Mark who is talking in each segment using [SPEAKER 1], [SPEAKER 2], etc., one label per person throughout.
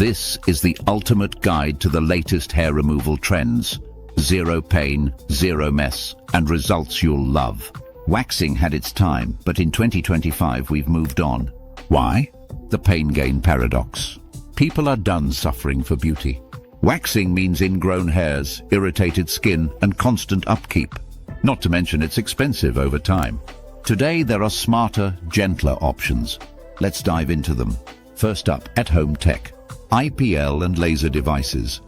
[SPEAKER 1] This is the ultimate guide to the latest hair removal trends. Zero pain, zero mess, and results you'll love. Waxing had its time, but in 2025 we've moved on. Why? The pain gain paradox. People are done suffering for beauty. Waxing means ingrown hairs, irritated skin, and constant upkeep. Not to mention it's expensive over time. Today there are smarter, gentler options. Let's dive into them. First up, at-home tech. IPL and laser devices.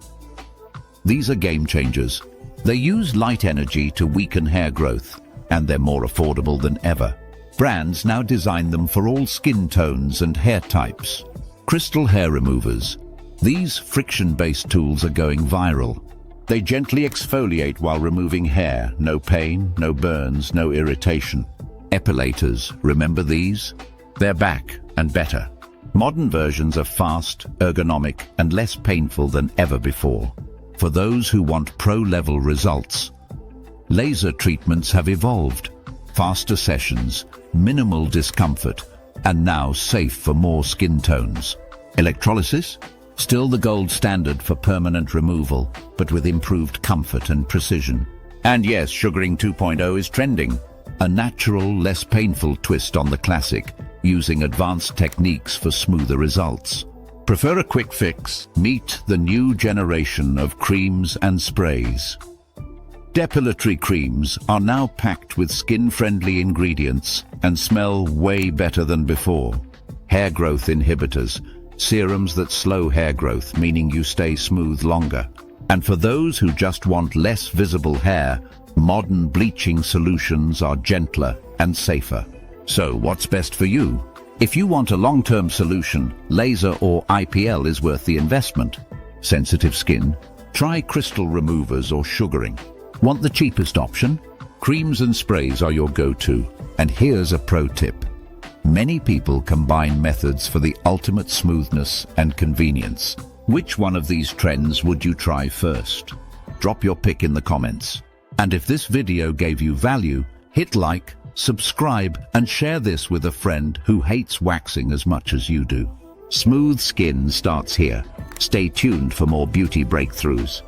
[SPEAKER 1] These are game changers. They use light energy to weaken hair growth, and they're more affordable than ever. Brands now design them for all skin tones and hair types. Crystal hair removers. These friction-based tools are going viral. They gently exfoliate while removing hair. No pain, no burns, no irritation. Epilators, remember these? They're back and better. Modern versions are fast, ergonomic, and less painful than ever before. For those who want pro-level results, laser treatments have evolved. Faster sessions, minimal discomfort, and now safe for more skin tones. Electrolysis? Still the gold standard for permanent removal, but with improved comfort and precision. And yes, sugaring 2.0 is trending. A natural, less painful twist on the classic, using advanced techniques for smoother results. Prefer a quick fix? Meet the new generation of creams and sprays. Depilatory creams are now packed with skin-friendly ingredients and smell way better than before. Hair growth inhibitors, serums that slow hair growth, meaning you stay smooth longer. And for those who just want less visible hair, modern bleaching solutions are gentler and safer. So what's best for you? If you want a long-term solution, laser or IPL is worth the investment. Sensitive skin? Try crystal removers or sugaring. Want the cheapest option? Creams and sprays are your go-to. And here's a pro tip. Many people combine methods for the ultimate smoothness and convenience. Which one of these trends would you try first? Drop your pick in the comments. And if this video gave you value, hit like, subscribe, and share this with a friend who hates waxing as much as you do. Smooth skin starts here. Stay tuned for more beauty breakthroughs.